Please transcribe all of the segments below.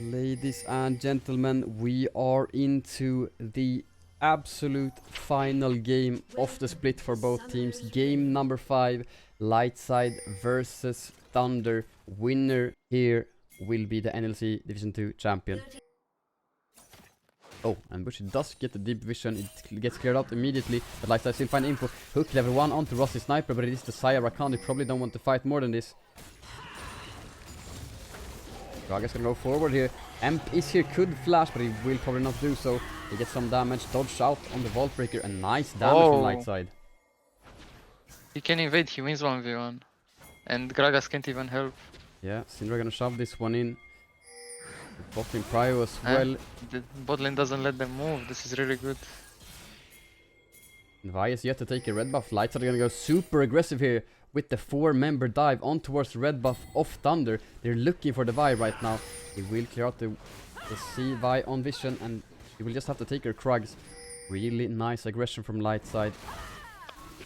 Ladies and gentlemen, we are into the absolute final game of the split for both teams. Game number 5, Lightside versus Thunder. Winner here will be the NLC Division 2 champion. Oh, and Bushi does get the deep vision, it gets cleared out immediately, but Lightside still find info. Hook level 1 onto Rusty Sniper, but it is the Saya Rakan, they probably don't want to fight more than this. Raga's gonna go forward here. Emp is here, could flash, but he will probably not do so. He gets some damage, dodge out on the Vault Breaker, and nice damage from Lightside. He can invade, he wins 1v1. And Gragas can't even help. Yeah, Syndra gonna shove this one in. Botlane Prio as well. The bot lane doesn't let them move, this is really good. Vi is yet to take a red buff. Lightside are gonna go super aggressive here with the 4-member dive on towards the red buff of Thunder. They're looking for the Vi right now. He will clear out the C Vi on vision, and he will just have to take her Krugs. Really nice aggression from Lightside.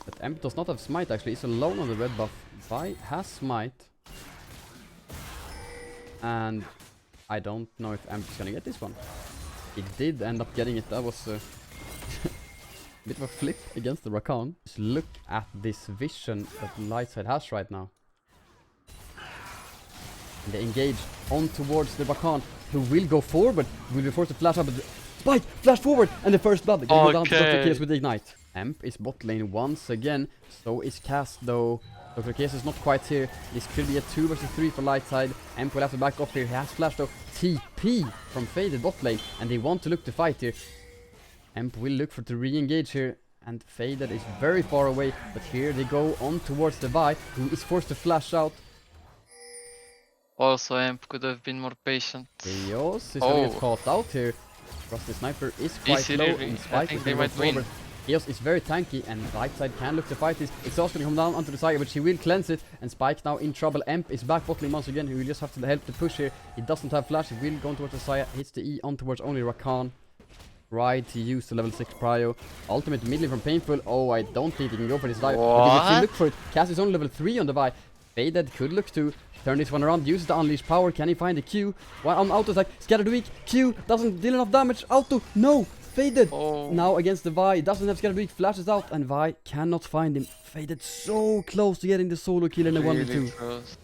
But Emp does not have smite actually, he's alone on the red buff. Vi has smite. And I don't know if Emp is gonna get this one. He did end up getting it, that was bit of a flip against the Rakan. Just look at this vision that Lightside has right now. And they engage on towards the Rakan, who will go forward, will be forced to flash up, but Spike, flash forward, and the first blood can go down to Dr. Chaos with the Ignite. Emp is bot lane once again, so is Cass though. Dr. Chaos is not quite here. This could be a 2 versus 3 for Lightside. Emp will have to back off here. He has flash though. TP from Faded bot lane, and they want to look to fight here. Emp will look for to re-engage here, and Faded is very far away, but here they go on towards the Vi, who is forced to flash out. Also, Emp could have been more patient. Chaos is gonna get caught out here. Rusty Sniper is quite low, and Spike is gonna go forward. Chaos is very tanky, and Lightside can look to fight this. Exhaust gonna come down onto the side, but she will cleanse it, and Spike now in trouble. Emp is back bottling once again, he will just have to help the push here. He doesn't have flash, he will go towards the Saya, hits the E on towards only Rakan. Right to use the level 6 prio. Ultimate mid lane from Painful. Oh, I don't think he can go for this dive. But if you look for it, Cass is only level 3 on the Vi. Faded could look to turn this one around, uses the unleashed power. Can he find the Q? While on auto attack, scattered weak. Q doesn't deal enough damage. Auto, no! Faded! Now against the Vi, doesn't have scattered weak, flashes out, and Vi cannot find him. Faded so close to getting the solo kill in the 1v2.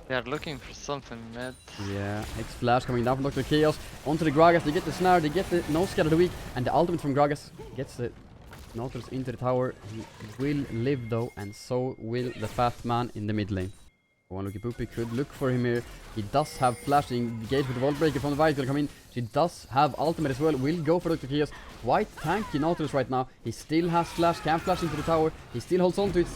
They are looking for something mad. Yeah, it's flash coming down from Dr. Chaos onto the Gragas. They get the snare, they get the no scatter the weak, and the ultimate from Gragas gets the Nautilus into the tower. He will live though, and so will the fat man in the mid lane. One Lucky Poopy could look for him here. He does have flash, engaged with the Vault Breaker from the Vi, gonna come in. She does have ultimate as well, will go for Dr. Chaos. Quite tanky Nautilus right now. He still has flash, can flash into the tower. He still holds on to it,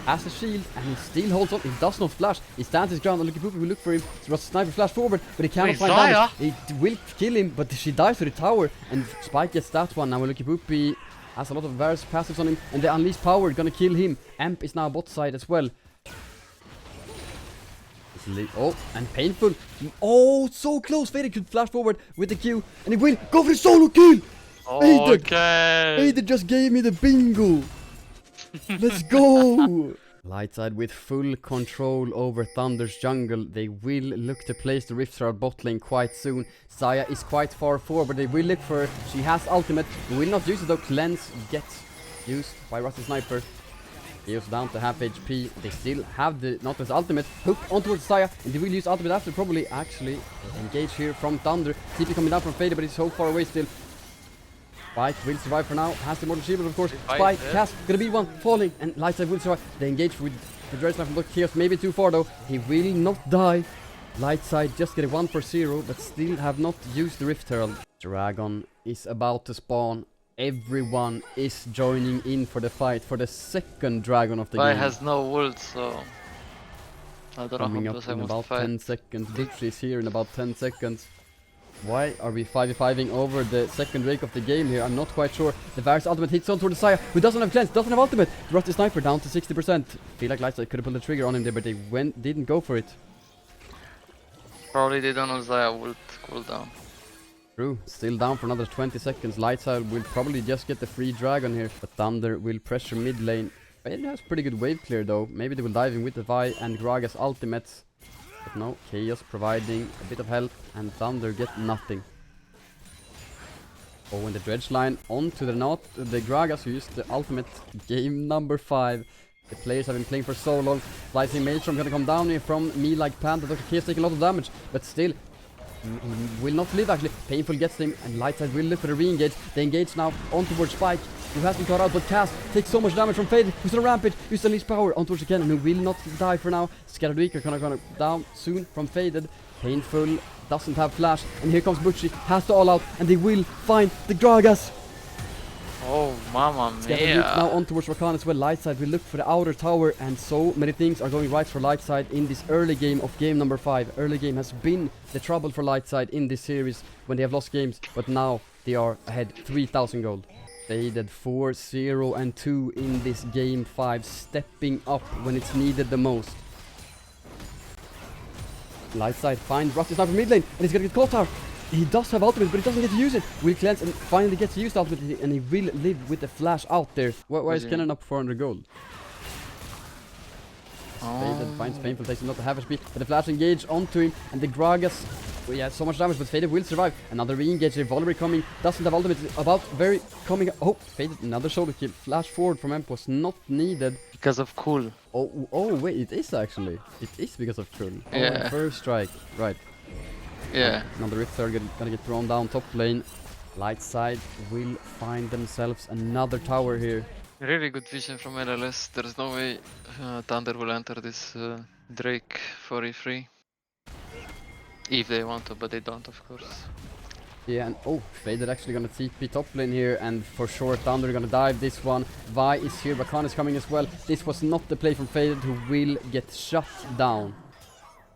has a shield, and he still holds on. He does not flash. He stands his ground, and Lucky Poopy will look for him. So Sniper flash forward, but he cannot find damage. He will kill him, but she dies to the tower, and Spike gets that one. Now Lucky Poopy has a lot of various passives on him, and the unleashed power gonna kill him. Emp is now bot side as well. Oh, and Painful. Oh, so close. Faded could flash forward with the Q, and he will go for the solo kill. Faded just gave me the bingo. Let's go. Lightside with full control over Thunder's jungle. They will look to place the Rift Shroud bot lane quite soon. Saya is quite far forward, but they will look for her. She has ultimate. Will not use it though. Cleanse gets used by Rusty Sniper. He is down to half HP. They still have the Nautilus ultimate. Hook on towards Saya, and they will use ultimate after. Probably actually engage here from Thunder. TP coming down from Faded, but he's so far away still. Spike will survive for now. Has the Mortal Shield, of course. Spike, Cass, gonna be one falling, and Lightside will survive. They engage with the Dread Sniper from Dr. Chaos. Maybe too far though. He will not die. Lightside just get a 1 for 0, but still have not used the Rift Herald. Dragon is about to spawn. Everyone is joining in for the fight for the second dragon of the game. Has no ult, so I don't coming know how up in about 10 seconds. Butch is here in about 10 seconds. Why are we 5v5ing over the second wake of the game here? I'm not quite sure. The Varus ultimate hits on toward the Saya, who doesn't have cleanse, doesn't have ultimate. Rusty Sniper down to 60%. Feel like Lightside could have pulled the trigger on him there, but they didn't go for it. Probably they don't know Zaya ult cooldown. True, still down for another 20 seconds. Lightside will probably just get the free dragon here, but Thunder will pressure mid lane. It has pretty good wave clear though. Maybe they will dive in with the Vi and Gragas ultimates. But no, Chaos providing a bit of help, and Thunder get nothing. Oh, and the Dredge line onto the Gragas, who used the ultimate. Game number 5. The players have been playing for so long. Slicing Maelstrom gonna come down here from me like Panda. Dr. Chaos taking a lot of damage, but still will not live actually. Painful gets him, and Lightside will look for the re-engage. They engage now on towards Spike, who has been caught out, but Cass takes so much damage from Faded, who's on a rampage, who's unleashed power on towards the cannon, who will not die for now. Scattered Weak are gonna down soon from Faded. Painful doesn't have flash, and here comes Butchie, has to all out, and they will find the Gragas. Oh, mamma mia. Now on towards Rakan as well. Lightside will look for the outer tower, and so many things are going right for Lightside in this early game of game number 5. Early game has been the trouble for Lightside in this series when they have lost games, but now they are ahead 3,000 gold. Faded 4-0-2 in this game 5, stepping up when it's needed the most. Lightside finds Rusty Sniper mid lane, and he's gonna get caught out. He does have ultimate, but he doesn't get to use it. Will cleanse and finally gets to use the ultimate, and he will live with the flash out there. Why is Kennen up 400 gold? Faded finds Painful, takes him not to half HP, but the flash engage onto him, and the Gragas, well, yeah, so much damage, but Faded will survive. Another re-engage, Valerie coming, doesn't have ultimate, about very coming. Oh, Faded, another shoulder kill. Flash forward from Emp was not needed. Because of cool. Oh, wait, it is actually. It is because of cool. Yeah. Oh, first strike, right. Yeah. Another Rift are gonna get thrown down top lane. Lightside will find themselves another tower here. Really good vision from NLS. There's no way Thunder will enter this Drake for E3. If they want to, but they don't, of course. Yeah, and oh, Faded actually gonna TP top lane here, and for sure Thunder gonna dive this one. Vi is here, Rakan is coming as well. This was not the play from Faded, who will get shut down.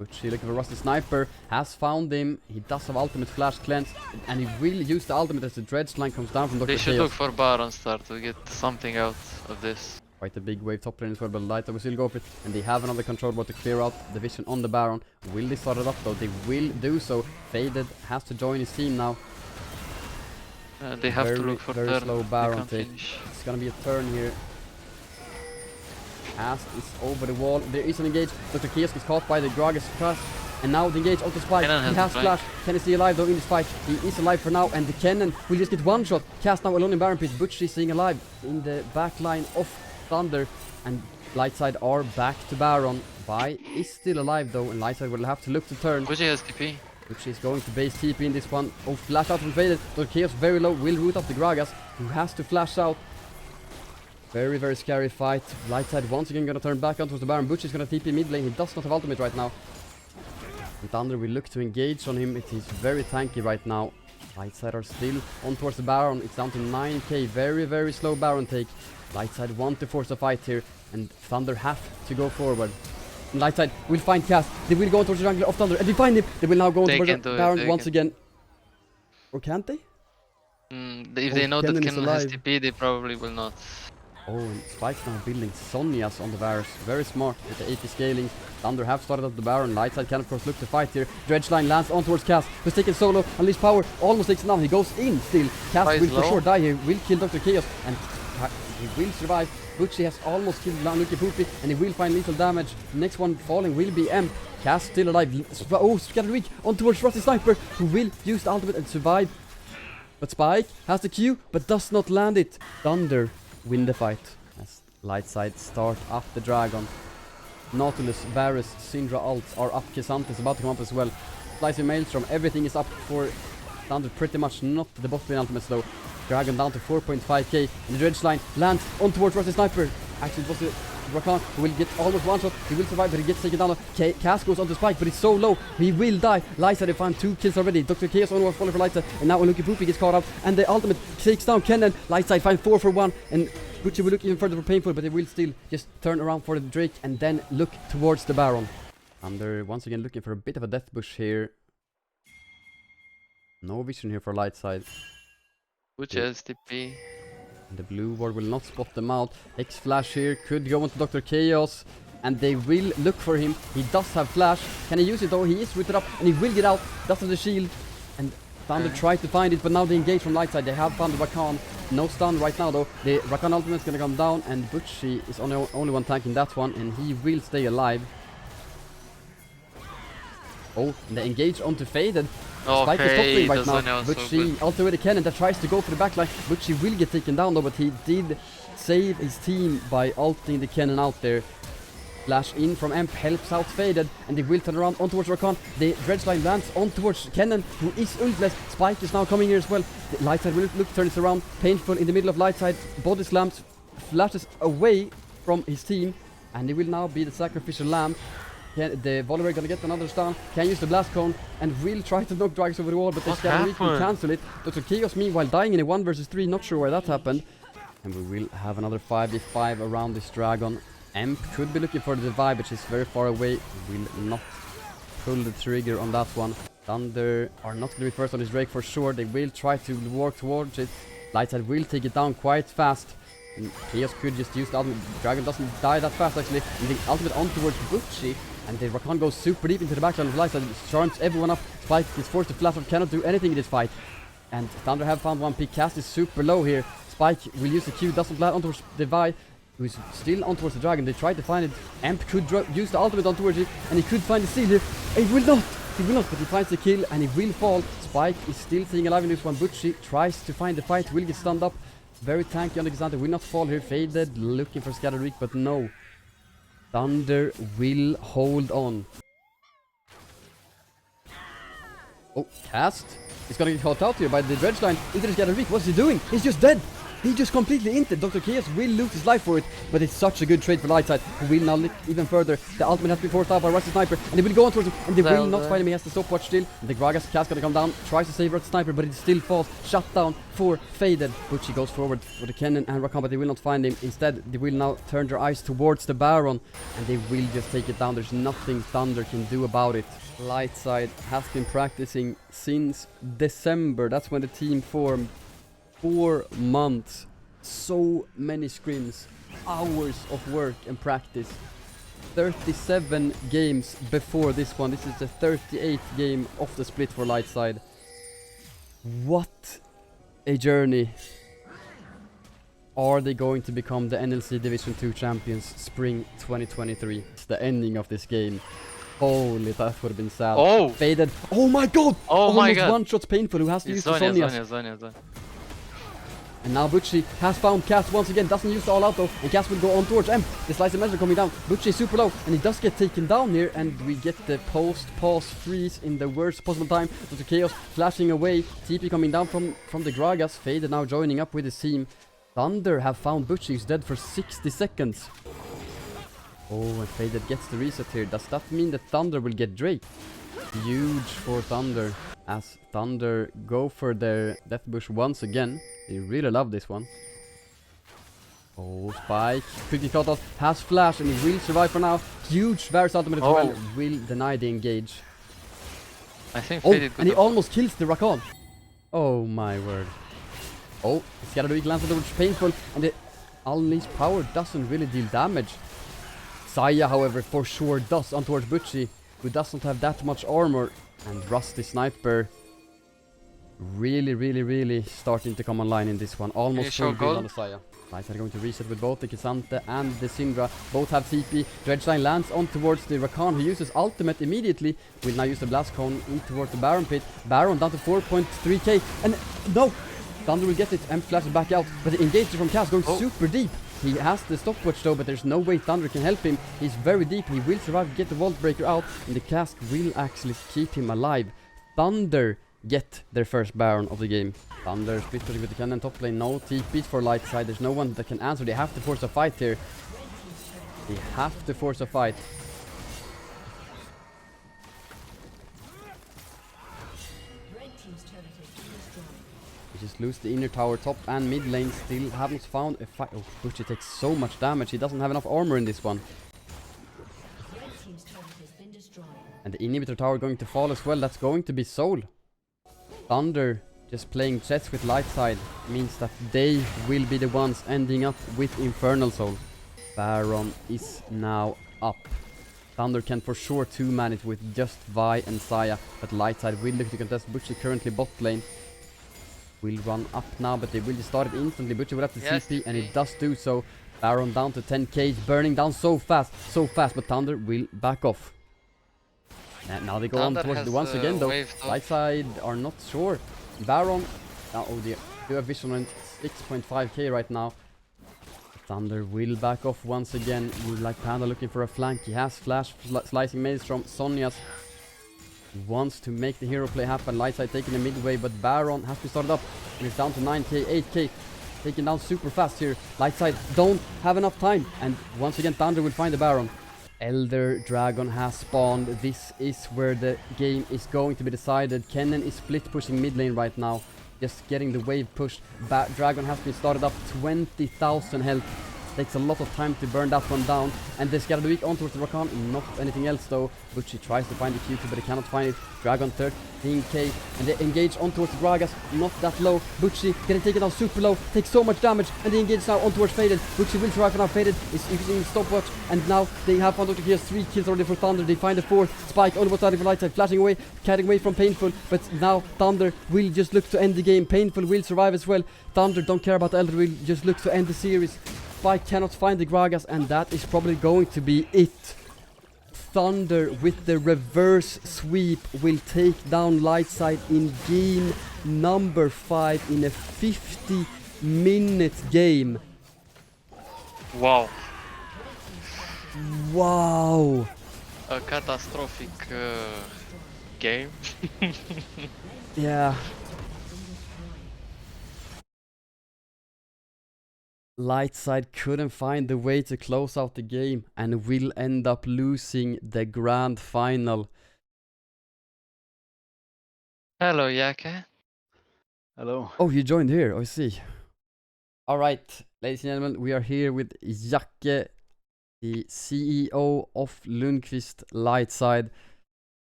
Butchie looking for Rusty Sniper, has found him. He does have ultimate flash cleanse, and he will use the ultimate as the Dredge line comes down from Dr. They should Chaos. look for Baron start to get something out of this. Quite a big wave top lane as well, but Lightside will still go for it, and they have another control board to clear out the vision on the Baron. Will they start it up though? They will do so. Faded has to join his team now. They have to look for very turn. slow Baron They take. can't finish. It's gonna be a turn here. Cast is over the wall. There is an engage. Dr. Chaos is caught by the Gragas cast. And now the engage onto Spike. He has flash. Ken is still alive though in this fight. He is alive for now, and the Kennen will just get one shot. Cast now alone in Baron Pit. Butchie staying alive in the back line of Thunder. And Lightside are back to Baron. Vi is still alive though, and Lightside will have to look to turn. Butchie has TP. Butchie is going to base TP in this one. Oh, flash out from Faded. Dr. Chaos very low. Will root up the Gragas, who has to flash out. Very, very scary fight. Lightside once again gonna turn back onto the Baron. Butchie is gonna TP mid lane. He does not have ultimate right now. And Thunder will look to engage on him. It is very tanky right now. Lightside are still on towards the Baron. It's down to 9k. Very, very slow Baron take. Lightside want to force a fight here, and Thunder have to go forward. And Lightside will find Cass. They will go towards the jungler of Thunder, and they find him. They will now go towards the Baron once again. Or can't they? If they know that Kennen has TP, they probably will not. Oh, and Spike's now building Sonias on the Varus. Very smart with the 80 scaling. Thunder have started up the Baron. Lightside can of course look to fight here. Dredge line lands on towards Cass, who's taken solo. Unleash power, almost takes it down. He goes in still. Cass will for sure die here. Will kill Dr. Chaos, and he will survive. Butchie has almost killed Lucky Poopy, and he will find lethal damage. The next one falling will be Emp. Cass still alive. Oh, Scattered Weak on towards Rusty Sniper, who will use the ultimate and survive. But Spike has the Q, but does not land it. Thunder win the fight as Lightside start up the Dragon. Nautilus, Varus, Syndra ults are up. K'Sante is about to come up as well. Slicing Maelstrom, everything is up for Thunder pretty much, not the bot lane ultimates though. Dragon down to 4.5k, and the Dredge line lands on towards Rusty Sniper. Actually it was the Rakan who will get almost one shot. He will survive, but he gets taken down. Cass goes onto Spike, but he's so low, he will die. Lightside have found 2 kills already. Dr. Chaos only was falling for Lightside, and now Lucky Poopy gets caught up, and the ultimate takes down Kennen. Lightside find 4 for 1, and Butchie will look even further for Painful, but they will still just turn around for the Drake and then look towards the Baron. Thunder once again looking for a bit of a death bush here. No vision here for Lightside. Butchie has TP. And the blue ward will not spot them out. X flash here could go into Dr. Chaos, and they will look for him. He does have flash. Can he use it though? He is rooted up, and he will get out. Does have the shield, and Thunder tried to find it, but now they engage from Lightside. They have found the Rakan. No stun right now though. The Rakan ultimate is gonna come down, and Butchie is only one tanking that one, and he will stay alive. Oh, and they engage onto Faded. Okay, Spike is top lane right now. Zanya also Butchie ulti with the cannon that tries to go for the backline. Butchie will get taken down though, but he did save his team by ulting the cannon out there. Flash in from Emp helps out Faded, and they will turn around on towards Rakan. The Dredgeline lands on towards Kennen, who is ultless. Spike is now coming here as well. The Lightside will look, turns around. Painful in the middle of Lightside. Body slams, flashes away from his team, and he will now be the sacrificial lamb. The Volibear gonna get another stun, can use the blast cone, and will try to knock Drags over the wall, but they can cancel it. Dr. Chaos meanwhile dying in a 1 versus 3, not sure why that happened. And we will have another 5v5 around this dragon. Emp could be looking for the divide, but she's very far away. Will not pull the trigger on that one. Thunder are not going to be first on this Drake for sure. They will try to work towards it. Lightside will take it down quite fast. And Chaos could just use the ultimate. Dragon doesn't die that fast actually. And the ultimate on towards Butchie. And the Rakan goes super deep into the backline of Lightside. Charms everyone up. Spike is forced to flash out. Cannot do anything in this fight. And Thunder have found one pick. Cast is super low here. Spike will use the Q. Doesn't land on towards Divide, who is still on towards the dragon. They try to find it. Amp could use the ultimate on towards it, and he could find the seal here. He will not, but he finds the kill, and he will fall. Spike is still staying alive in this one. Butchie tries to find the fight, will get stunned up. Very tanky on the Xanta, will not fall here. Faded, looking for Scattered Weak, but no. Thunder will hold on. Oh, Cast is gonna get caught out here by the Dredgeline into the Scattered Weak. What's he doing? He's just dead. He just completely inted. Dr. Chaos will lose his life for it, but it's such a good trade for Lightside, who will now look even further. The ultimate has been forced out by Rusty Sniper, and they will go on towards him, and they will not find him. He has the stopwatch still. And the Gragas Cast gonna come down, tries to save Rusty Sniper, but it still falls. Shut down for Faded. Butchie goes forward for the cannon and Rakan, but they will not find him. Instead, they will now turn their eyes towards the Baron, and they will just take it down. There's nothing Thunder can do about it. Lightside has been practicing since December. That's when the team formed. 4 months. So many scrims, hours of work and practice. 37 games before this one. This is the 38th game of the split for Lightside. What a journey. Are they going to become the NLC Division 2 champions spring 2023? It's the ending of this game. Holy, that would have been sad. Oh! Faded. Oh my god! Oh my god! One shot's painful. Who has to use the Zonias? And now Butchie has found Cast once again, doesn't use the all out though, and Cast will go on towards M. The slice of measure coming down. Butchie is super low, and he does get taken down here, and we get the post-pause freeze in the worst possible time. Dr. Chaos flashing away, TP coming down from the Gragas. Faded now joining up with his team. Thunder have found Butchie, who's dead for 60 seconds. Oh, and Faded gets the reset here. Does that mean that Thunder will get Drake? Huge for Thunder, as Thunder go for their Death Bush once again. They really love this one. Oh, Spike quickly caught off, has flash, and he will survive for now. Huge Varus ultimate as well, will deny the engage. I think and he almost kills the Rakan. Oh my word. Oh, Scattered Weak lands on the painful, and the unleashed power doesn't really deal damage. Saya, however, for sure does on towards Butchie, who doesn't have that much armor, and Rusty Sniper really starting to come online in this one. Almost full build on the Saya. Lightside are going to reset with both the Xanta and the Syndra. Both have TP. Dredgeline lands on towards the Rakan, who uses ultimate immediately. Will now use the blast cone in towards the Baron pit. Baron down to 4.3k, and no! Thunder will get it and flashes back out, but the engage from Cast going super deep. He has the stopwatch though, but there's no way Thunder can help him. He's very deep. He will survive to get the Vault Breaker out, and the Cask will actually keep him alive. Thunder get their first Baron of the game. Thunder splitting with the cannon top lane. No TPs for Lightside. There's no one that can answer. They have to force a fight here. They have to force a fight. We just lose the inner tower, top and mid lane. Still haven't found a fight. Oh, Butchie takes so much damage. He doesn't have enough armor in this one. And the inhibitor tower going to fall as well. That's going to be Soul. Thunder just playing chess with Lightside means that they will be the ones ending up with Infernal Soul. Baron is now up. Thunder can for sure two-man it with just Vi and Saya, but Lightside will look to contest. Butchie currently bot lane. Will run up now, but they will just start it instantly. Butchie will have to CP, and it does do so. Baron down to 10k, burning down so fast, but Thunder will back off. And now they go Thunder on towards has the once again though. wave top. Lightside are not sure. Baron, oh dear, do have vision on 6.5k right now. Thunder will back off once again. Like Panda looking for a flank. He has flash slicing maze from Sonya's. Wants to make the hero play happen. Lightside taking the midway, but Baron has to start it up. And it's down to 9k, 8k. Taken down super fast here. Lightside don't have enough time. And once again, Thunder will find the Baron. Elder Dragon has spawned. This is where the game is going to be decided. Kennen is split pushing mid lane right now. Just getting the wave pushed. Dragon has been started up. 20,000 health. Takes a lot of time to burn that one down. And they scatter the weak on towards the Rakan. Not anything else though. Butchie tries to find the Q2 but he cannot find it. Dragon 13k. And they engage on towards the Gragas. Not that low. Butchie getting taken down super low. Takes so much damage. And they engage now on towards Faded. Butchie will survive for now. Faded is using stopwatch. And now they have found Dr. Gears 3 kills already for Thunder. They find the 4th. Spike on the side for Lightside. Flashing away. Carrying away from Painful. But now Thunder will just look to end the game. Painful will survive as well. Thunder don't care about Elder. Will just look to end the series. Spike cannot find the Gragas, and that is probably going to be it. Thunder with the reverse sweep will take down Lightside in game number 5 in a 50-minute game. Wow. Wow. A catastrophic game. Yeah. Lightside couldn't find the way to close out the game and will end up losing the grand final. Hello, Yaka. Hello. Oh, you joined here, I see. Alright, ladies and gentlemen, we are here with Jacke, the CEO of Lundqvist Lightside.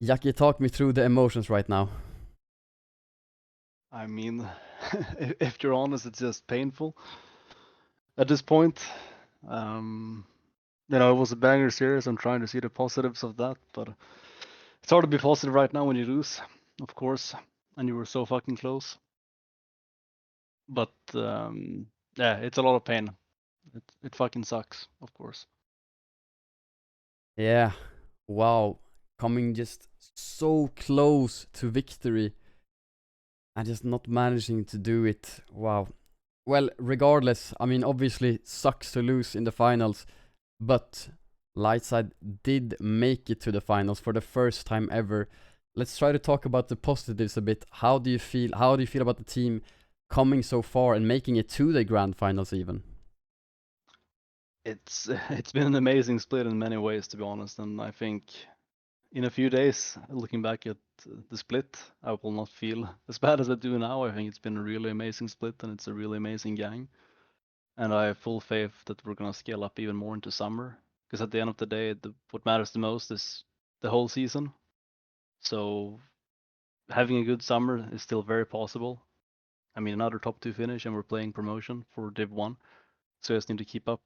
Jacke, talk me through the emotions right now. I mean, if you're honest, it's just painful. At this point, it was a banger series. I'm trying to see the positives of that, but it's hard to be positive right now when you lose, of course, and you were so fucking close. But yeah, it's a lot of pain. It fucking sucks, of course. Yeah, wow, coming just so close to victory and just not managing to do it. Wow. Well, regardless, I mean, obviously sucks to lose in the finals, but Lightside did make it to the finals for the first time ever. Let's try to talk about the positives a bit. How do you feel? How do you feel about the team coming so far and making it to the grand finals even? It's been an amazing split in many ways, to be honest, and I think in a few days, looking back at the split, I will not feel as bad as I do now. I think it's been a really amazing split and it's a really amazing gang. And I have full faith that we're gonna scale up even more into summer. Because at the end of the day, what matters the most is the whole season. So having a good summer is still very possible. I mean, another top 2 finish and we're playing promotion for Div 1. So I just need to keep up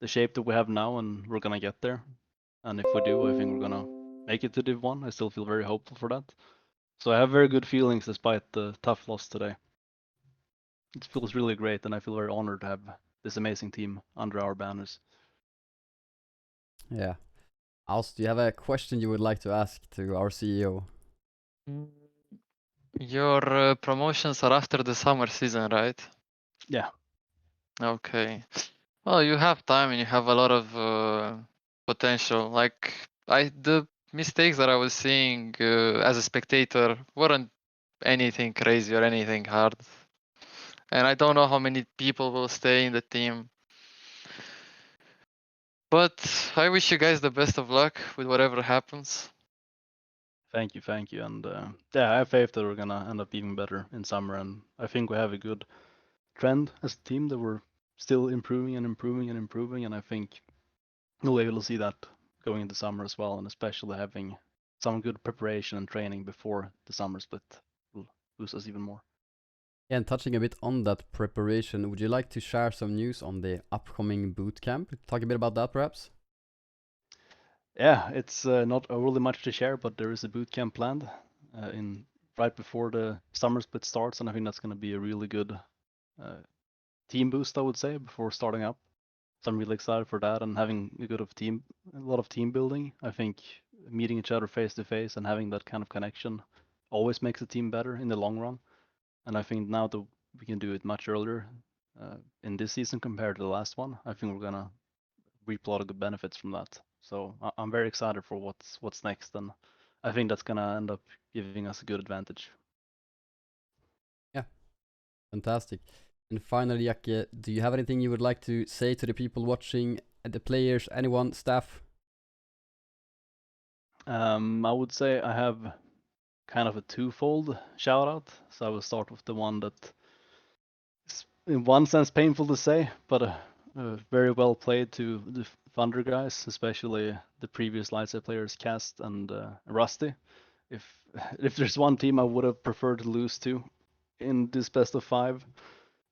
the shape that we have now and we're gonna get there. And if we do, I think we're gonna make it to Div 1. I still feel very hopeful for that. So I have very good feelings despite the tough loss today. It feels really great and I feel very honored to have this amazing team under our banners. Yeah. Also, do you have a question you would like to ask to our CEO? Your promotions are after the summer season, right? Yeah. Okay. Well, you have time and you have a lot of potential. Like the mistakes that I was seeing as a spectator weren't anything crazy or anything hard. And I don't know how many people will stay in the team. But I wish you guys the best of luck with whatever happens. Thank you. And yeah, I have faith that we're gonna end up even better in summer, and I think we have a good trend as a team that we're still improving, and I think we'll be able to see that going into summer as well, and especially having some good preparation and training before the summer split will boost us even more. Yeah, and touching a bit on that preparation, would you like to share some news on the upcoming boot camp? Talk a bit about that, perhaps? Yeah, it's not overly much to share, but there is a boot camp planned in right before the summer split starts, and I think that's going to be a really good team boost, I would say, before starting up. So I'm really excited for that and having a lot of team building. I think meeting each other face to face and having that kind of connection always makes a team better in the long run. And I think now that we can do it much earlier in this season compared to the last one, I think we're gonna reap a lot of good benefits from that. So I'm very excited for what's next, and I think that's gonna end up giving us a good advantage. Yeah, fantastic. And finally, Jacke, do you have anything you would like to say to the people watching, the players, anyone, staff? I would say I have kind of a twofold shout out. So I will start with the one that is in one sense painful to say, but very well played to the Thunder guys, especially the previous Lightside players, Cast and Rusty. If there's one team I would have preferred to lose to in this best of 5,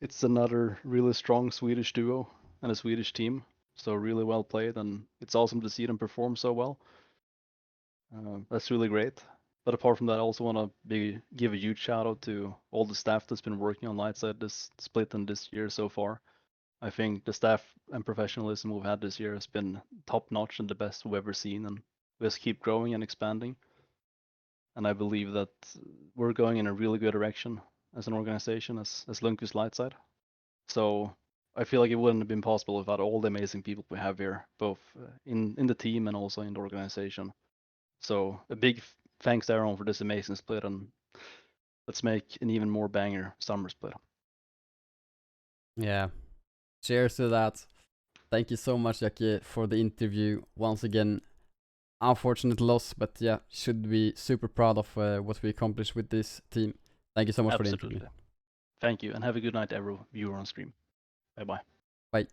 it's another really strong Swedish duo and a Swedish team. So really well played, and it's awesome to see them perform so well. That's really great. But apart from that, I also want to give a huge shout out to all the staff that's been working on Lightside this split and this year so far. I think the staff and professionalism we've had this year has been top notch and the best we've ever seen, and we just keep growing and expanding. And I believe that we're going in a really good direction as an organization, as Lundqvist Lightside. So I feel like it wouldn't have been possible without all the amazing people we have here, both in the team and also in the organization. So a big thanks to everyone for this amazing split, and let's make an even more banger summer split. Yeah, cheers to that. Thank you so much, Jacke, for the interview. Once again, unfortunate loss, but yeah, should be super proud of what we accomplished with this team. Thank you so much for the interview. Thank you, and have a good night, every viewer on stream. Bye-bye. Bye.